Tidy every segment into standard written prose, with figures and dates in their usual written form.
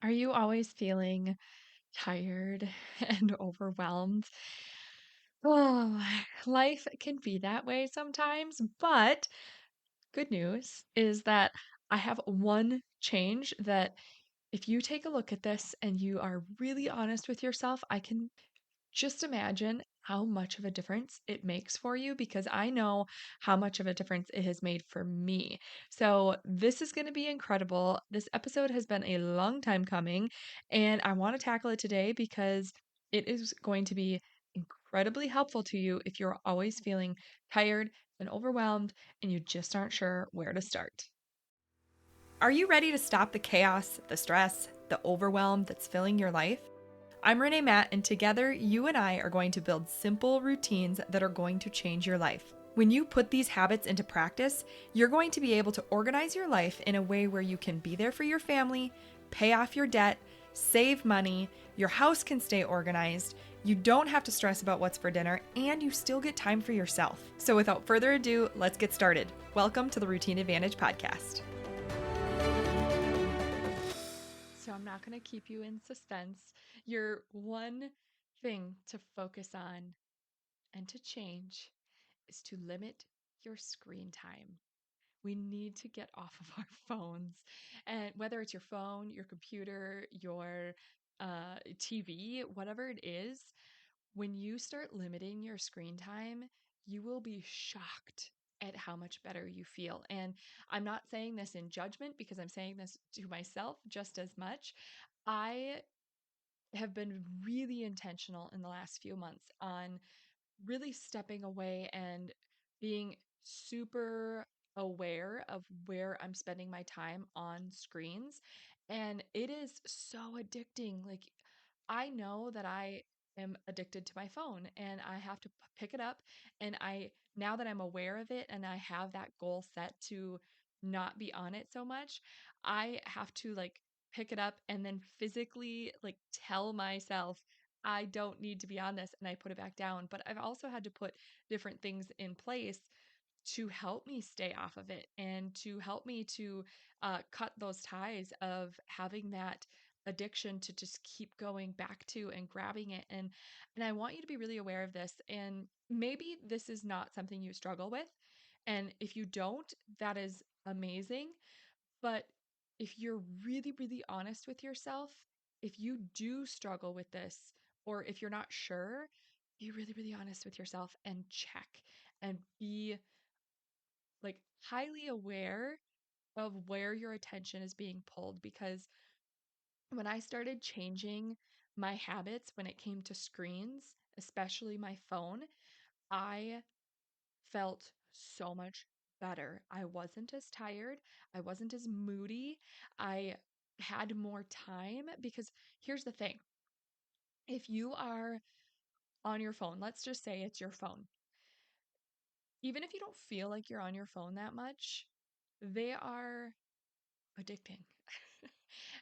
Are you always feeling tired and overwhelmed? Oh, life can be that way sometimes, but good news is that I have one change that if you take a look at this and you are really honest with yourself, I can just imagine how much of a difference it makes for you because I know how much of a difference it has made for me. So, this is going to be incredible. This episode has been a long time coming, and I want to tackle it today because it is going to be incredibly helpful to you if you're always feeling tired and overwhelmed and you just aren't sure where to start. Are you ready to stop the chaos, the stress, the overwhelm that's filling your life? I'm Renee Matt, and together you and I are going to build simple routines that are going to change your life. When you put these habits into practice, you're going to be able to organize your life in a way where you can be there for your family, pay off your debt, save money, your house can stay organized, you don't have to stress about what's for dinner, and you still get time for yourself. So without further ado, let's get started. Welcome to the Routine Advantage Podcast. So I'm not going to keep you in suspense. Your one thing to focus on and to change is to limit your screen time. We need to get off of our phones. And whether it's your phone, your computer, your TV, whatever it is, when you start limiting your screen time, you will be shocked at how much better you feel. And I'm not saying this in judgment because I'm saying this to myself just as much. I have been really intentional in the last few months on really stepping away and being super aware of where I'm spending my time on screens. And it is so addicting. Like, I know that I am addicted to my phone and I have to pick it up. And now that I'm aware of it and I have that goal set to not be on it so much, I have to like pick it up and then physically like tell myself I don't need to be on this and I put it back down. But I've also had to put different things in place to help me stay off of it and to help me to cut those ties of having that addiction to just keep going back to and grabbing it. And I want you to be really aware of this. And maybe this is not something you struggle with. And if you don't, that is amazing. But if you're really, really honest with yourself, if you do struggle with this, or if you're not sure, be really, really honest with yourself and check and be like highly aware of where your attention is being pulled. Because when I started changing my habits when it came to screens, especially my phone, I felt so much better. I wasn't as tired. I wasn't as moody. I had more time because here's the thing. If you are on your phone, let's just say it's your phone. Even if you don't feel like you're on your phone that much, they are addicting.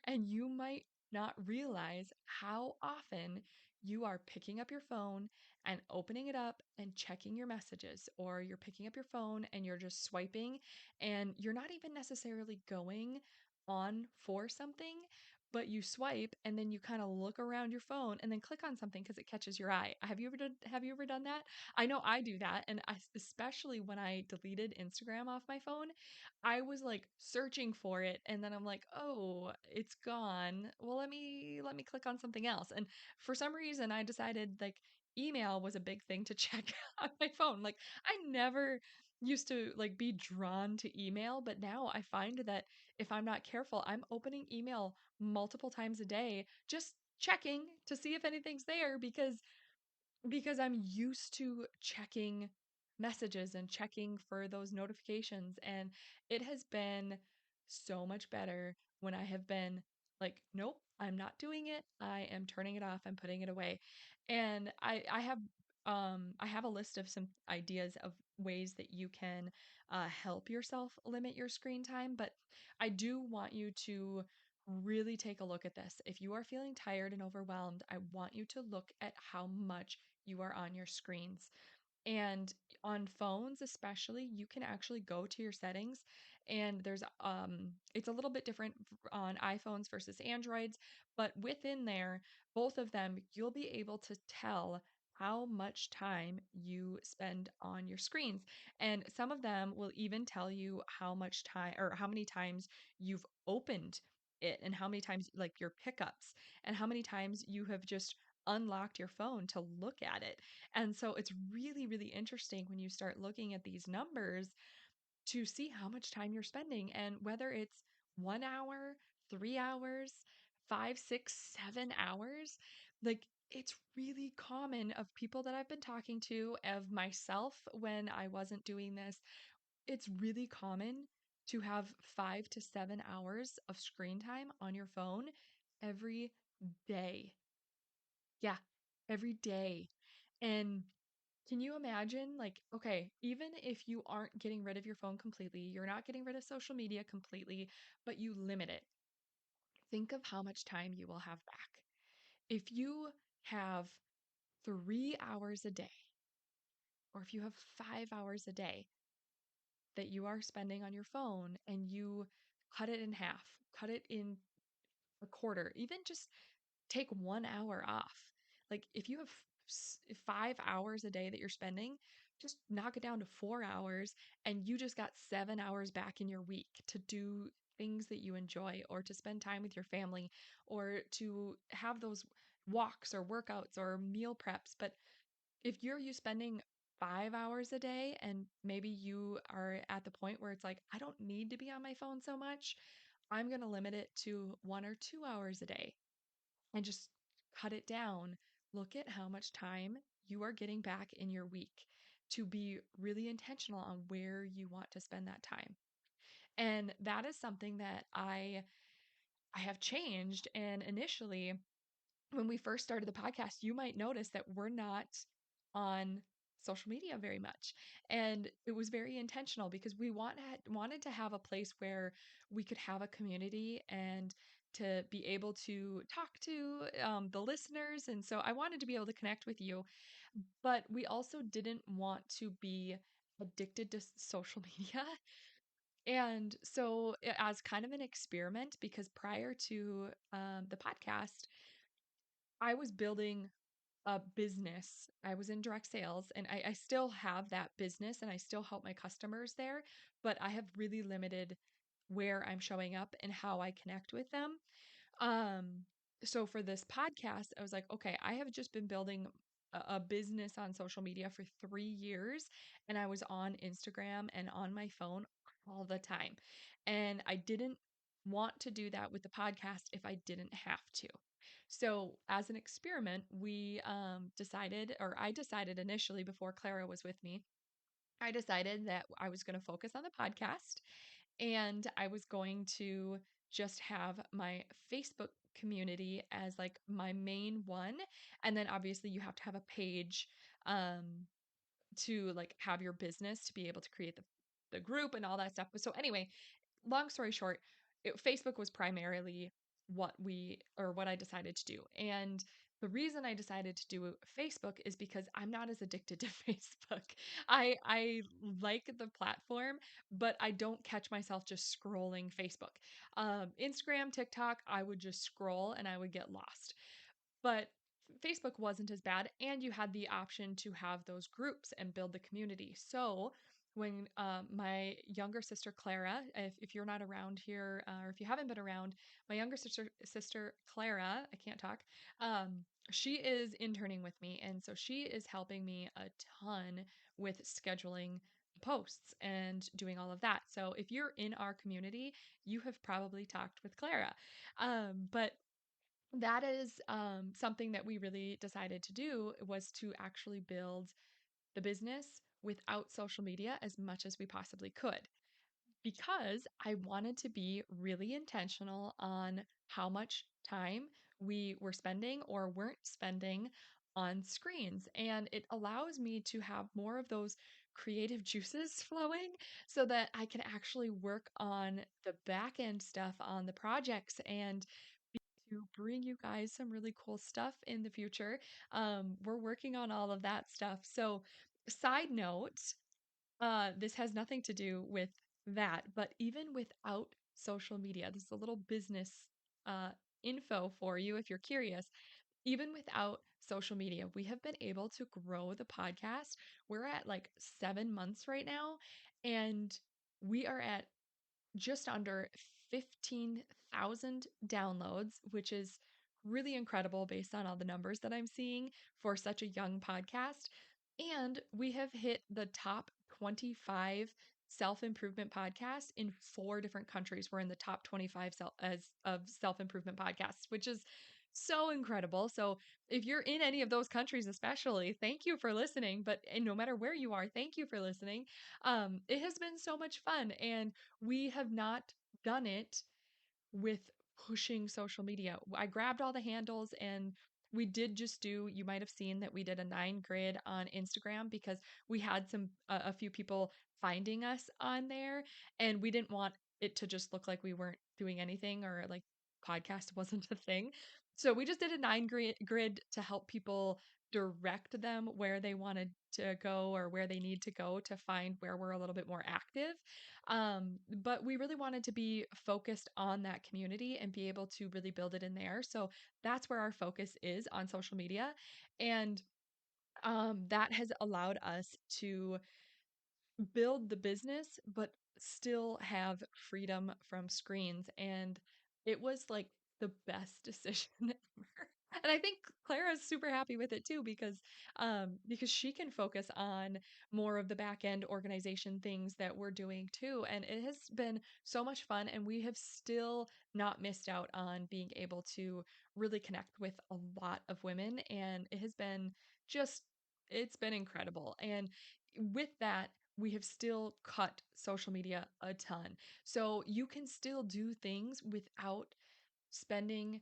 And you might not realize how often you are picking up your phone and opening it up and checking your messages, or you're picking up your phone and you're just swiping and you're not even necessarily going on for something, but you swipe and then you kind of look around your phone and then click on something because it catches your eye. Have you ever done that? I know I do that, and especially when I deleted Instagram off my phone, I was like searching for it and then I'm like, "Oh, it's gone. Well, let me click on something else." And for some reason I decided like email was a big thing to check on my phone. Like I never used to like be drawn to email, but now I find that if I'm not careful, I'm opening email multiple times a day just checking to see if anything's there because I'm used to checking messages and checking for those notifications. And it has been so much better when I have been like, nope, I'm not doing it. I am turning it off. I'm putting it away. And I have a list of some ideas of ways that you can help yourself limit your screen time. But I do want you to really take a look at this. If you are feeling tired and overwhelmed, I want you to look at how much you are on your screens. And on phones, especially, you can actually go to your settings and there's it's a little bit different on iPhones versus Androids, but within there, both of them, you'll be able to tell how much time you spend on your screens. And some of them will even tell you how much time or how many times you've opened it and how many times like your pickups and how many times you have just unlocked your phone to look at it. And so it's really, really interesting when you start looking at these numbers to see how much time you're spending and whether it's 1 hour, 3 hours, 5, 6, 7 hours. Like it's really common of people that I've been talking to, of myself when I wasn't doing this. It's really common to have 5 to 7 hours of screen time on your phone every day. Yeah, every day. And can you imagine, like, okay, even if you aren't getting rid of your phone completely, you're not getting rid of social media completely, but you limit it, think of how much time you will have back. If you have 3 hours a day, or if you have 5 hours a day that you are spending on your phone and you cut it in half, cut it in a quarter, even just take 1 hour off. Like if you have 5 hours a day that you're spending, just knock it down to 4 hours and you just got 7 hours back in your week to do things that you enjoy or to spend time with your family or to have those walks or workouts or meal preps. But if you're you spending 5 hours a day and maybe you are at the point where it's like, I don't need to be on my phone so much, I'm going to limit it to 1 or 2 hours a day and just cut it down. Look at how much time you are getting back in your week to be really intentional on where you want to spend that time. And that is something that I have changed. And initially, when we first started the podcast, you might notice that we're not on social media very much. And it was very intentional because we wanted to have a place where we could have a community and to be able to talk to the listeners. And so I wanted to be able to connect with you, but we also didn't want to be addicted to social media. And so, as kind of an experiment, because prior to the podcast, I was building a business. I was in direct sales and I still have that business and I still help my customers there, but I have really limited where I'm showing up and how I connect with them. Um, so for this podcast, I was like, okay, I have just been building a business on social media for 3 years, and I was on Instagram and on my phone all the time. And I didn't want to do that with the podcast if I didn't have to. So, as an experiment, we decided, or I decided initially before Clara was with me, I decided that I was going to focus on the podcast and I was going to just have my Facebook community as like my main one. And then obviously you have to have a page um to like have your business to be able to create the group and all that stuff. But so anyway, long story short, Facebook was primarily what I decided to do. And the reason I decided to do Facebook is because I'm not as addicted to Facebook. I like the platform, but I don't catch myself just scrolling Facebook. Instagram, TikTok, I would just scroll and I would get lost. But Facebook wasn't as bad, and you had the option to have those groups and build the community. So when my younger sister Clara, if you're not around here or if you haven't been around, my younger sister Clara, I can't talk. She is interning with me, and so she is helping me a ton with scheduling posts and doing all of that. So if you're in our community, you have probably talked with Clara. But that is something that we really decided to do was to actually build the business without social media as much as we possibly could because I wanted to be really intentional on how much time we were spending or weren't spending on screens. And it allows me to have more of those creative juices flowing so that I can actually work on the back end stuff on the projects and to bring you guys some really cool stuff in the future. We're working on all of that stuff. So, side note, this has nothing to do with that, but even without social media, this is a little business uh, info for you if you're curious. Even without social media, we have been able to grow the podcast. We're at like 7 months right now, and we are at just under 15,000 downloads, which is really incredible based on all the numbers that I'm seeing for such a young podcast. And we have hit the top 25 self-improvement podcasts in 4 different countries. We're in the top 25 of self-improvement podcasts, which is so incredible. So if you're in any of those countries, especially, thank you for listening. But and no matter where you are, thank you for listening. It has been so much fun, and we have not done it with pushing social media. I grabbed all the handles and we did just do, you might have seen that we did a 9 grid on Instagram because we had a few people finding us on there, and we didn't want it to just look like we weren't doing anything or like podcast wasn't a thing. So we just did a 9 grid to help people direct them where they wanted to go or where they need to go to find where we're a little bit more active. But we really wanted to be focused on that community and be able to really build it in there. So that's where our focus is on social media. And that has allowed us to build the business, but still have freedom from screens. And it was like the best decision ever. And I think Clara's super happy with it too because she can focus on more of the back end organization things that we're doing too. And it has been so much fun, and we have still not missed out on being able to really connect with a lot of women. And it has been just it's been incredible. And with that, we have still cut social media a ton. So you can still do things without spending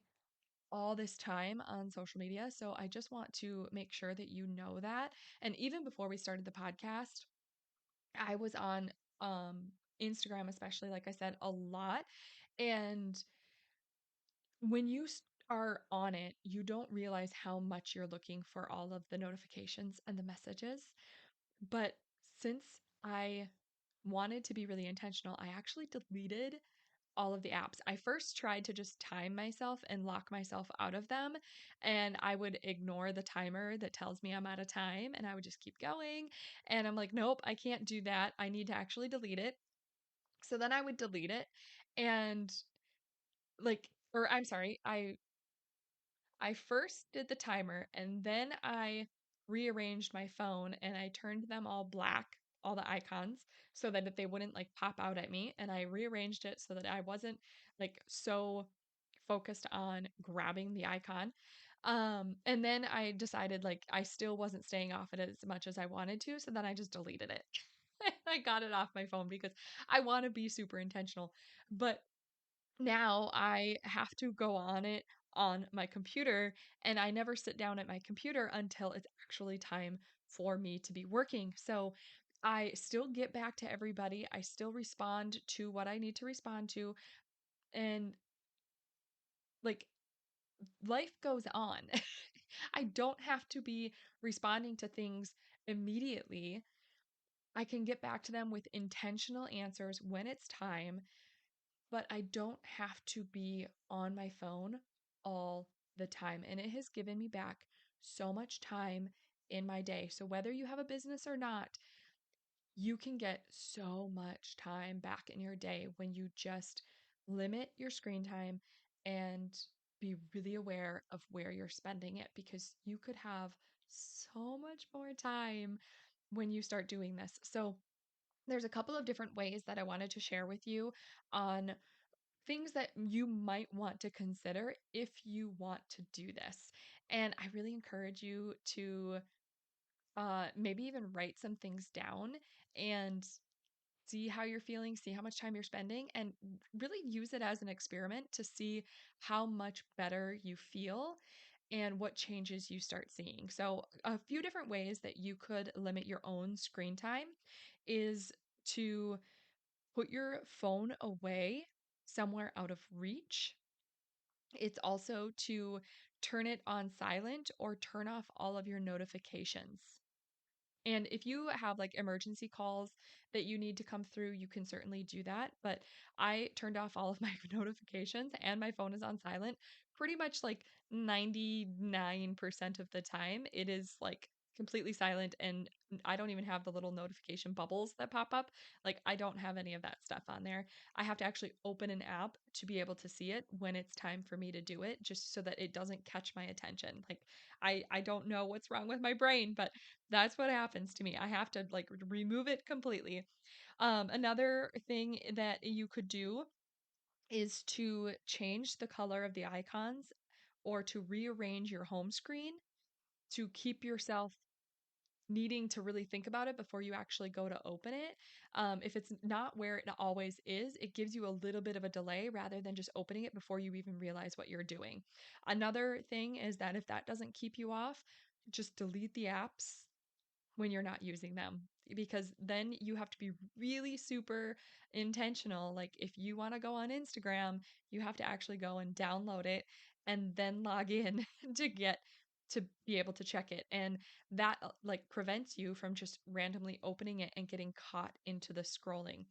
all this time on social media. So I just want to make sure that you know that. And even before we started the podcast, I was on Instagram, especially, like I said, a lot. And when are on it, you don't realize how much you're looking for all of the notifications and the messages. But since I wanted to be really intentional, I actually deleted all of the apps. I first tried to just time myself and lock myself out of them, and I would ignore the timer that tells me I'm out of time, and I would just keep going. And I'm like, nope, I can't do that. I need to actually delete it. So then I would delete it and or I'm sorry, I first did the timer and then I rearranged my phone and I turned them all black, all the icons, so that they wouldn't like pop out at me. And I rearranged it so that I wasn't like so focused on grabbing the icon. And then I decided like I still wasn't staying off it as much as I wanted to. So then I just deleted it. I got it off my phone because I want to be super intentional. But now I have to go on it on my computer, and I never sit down at my computer until it's actually time for me to be working. So I still get back to everybody. I still respond to what I need to respond to, and like life goes on. I don't have to be responding to things immediately. I can get back to them with intentional answers when it's time, but I don't have to be on my phone all the time. And it has given me back so much time in my day. So, whether you have a business or not, you can get so much time back in your day when you just limit your screen time and be really aware of where you're spending it, because you could have so much more time when you start doing this. So, there's a couple of different ways that I wanted to share with you on things that you might want to consider if you want to do this. And I really encourage you to maybe even write some things down and see how you're feeling, see how much time you're spending, and really use it as an experiment to see how much better you feel and what changes you start seeing. So, a few different ways that you could limit your own screen time is to put your phone away somewhere out of reach. It's also to turn it on silent or turn off all of your notifications. And if you have like emergency calls that you need to come through, you can certainly do that. But I turned off all of my notifications and my phone is on silent pretty much like 99% of the time. It is like completely silent, and I don't even have the little notification bubbles that pop up. Like, I don't have any of that stuff on there. I have to actually open an app to be able to see it when it's time for me to do it, just so that it doesn't catch my attention. Like, I don't know what's wrong with my brain, but that's what happens to me. I have to like remove it completely. Another thing that you could do is to change the color of the icons or to rearrange your home screen to keep yourself needing to really think about it before you actually go to open it. If it's not where it always is, it gives you a little bit of a delay rather than just opening it before you even realize what you're doing. Another thing is that if that doesn't keep you off, just delete the apps when you're not using them, because then you have to be really super intentional. Like, if you want to go on Instagram, you have to actually go and download it and then log in to get to be able to check it. And that like prevents you from just randomly opening it and getting caught into the scrolling.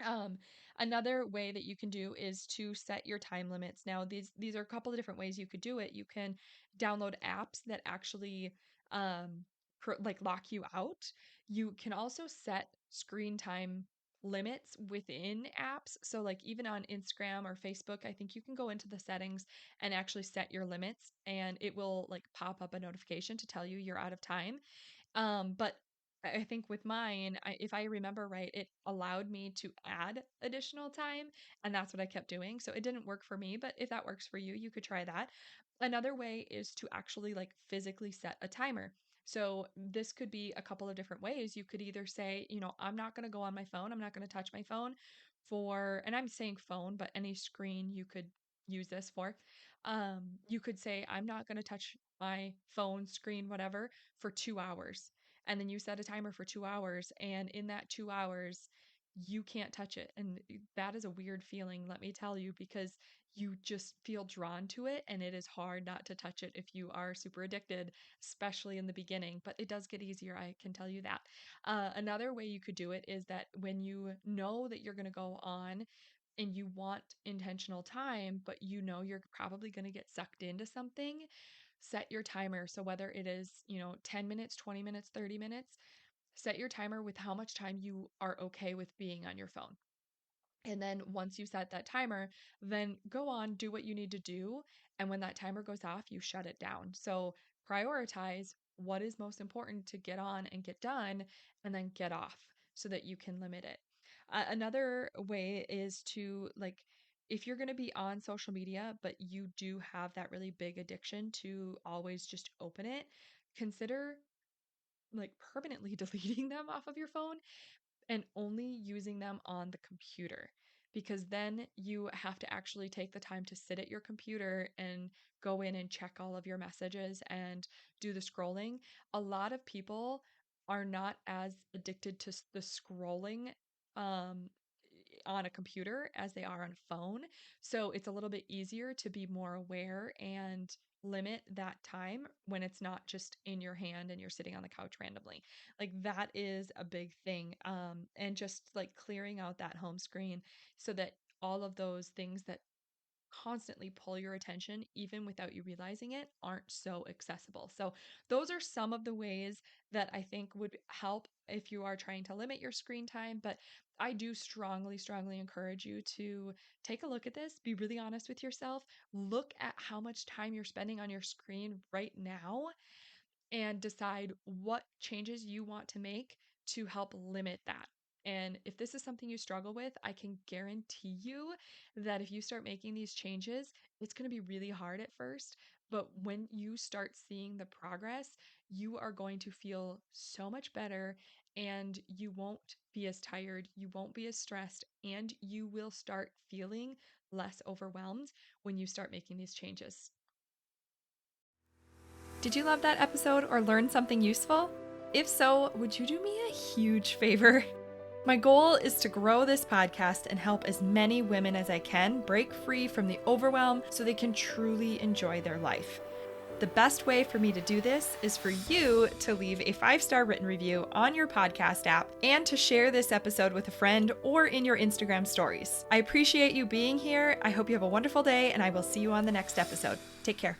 Um, Another way that you can do is to set your time limits. Now, these are a couple of different ways you could do it. You can download apps that actually like lock you out. You can also set screen time limits within apps. So like even on Instagram or Facebook, I think you can go into the settings and actually set your limits, and it will like pop up a notification to tell you you're out of time. But I think with mine, if I remember right, it allowed me to add additional time, and that's what I kept doing. So it didn't work for me, but if that works for you, you could try that. Another way is to actually like physically set a timer. So this could be a couple of different ways. You could either say, I'm not going to go on my phone. I'm not going to touch my phone for, and I'm saying phone, but any screen you could use this for. You could say, I'm not going to touch my phone, screen, whatever, for 2 hours, and then you set a timer for 2 hours, and in that 2 hours you can't touch it. And that is a weird feeling, let me tell you, because you just feel drawn to it, and it is hard not to touch it if you are super addicted, especially in the beginning. But it does get easier, I can tell you that. Another way you could do it is that when you know that you're going to go on and you want intentional time, but you're probably going to get sucked into something, set your timer. So whether it is, 10 minutes, 20 minutes, 30 minutes, set your timer with how much time you are okay with being on your phone. And then once you set that timer, then go on, do what you need to do. And when that timer goes off, you shut it down. So prioritize what is most important to get on and get done, and then get off so that you can limit it. Another way is to like, if you're going to be on social media, but you do have that really big addiction to always just open it, consider like permanently deleting them off of your phone and only using them on the computer, because then you have to actually take the time to sit at your computer and go in and check all of your messages and do the scrolling. A lot of people are not as addicted to the scrolling um, on a computer as they are on a phone. So it's a little bit easier to be more aware and limit that time when it's not just in your hand and you're sitting on the couch randomly. Like, that is a big thing. And just like clearing out that home screen so that all of those things that constantly pull your attention, even without you realizing it, aren't so accessible. So, those are some of the ways that I think would help if you are trying to limit your screen time. But I do strongly, strongly encourage you to take a look at this, be really honest with yourself, look at how much time you're spending on your screen right now, and decide what changes you want to make to help limit that. And if this is something you struggle with, I can guarantee you that if you start making these changes, it's going to be really hard at first. But when you start seeing the progress, you are going to feel so much better, and you won't be as tired, you won't be as stressed, and you will start feeling less overwhelmed when you start making these changes. Did you love that episode or learn something useful? If so, would you do me a huge favor? My goal is to grow this podcast and help as many women as I can break free from the overwhelm so they can truly enjoy their life. The best way for me to do this is for you to leave a 5-star written review on your podcast app and to share this episode with a friend or in your Instagram stories. I appreciate you being here. I hope you have a wonderful day, and I will see you on the next episode. Take care.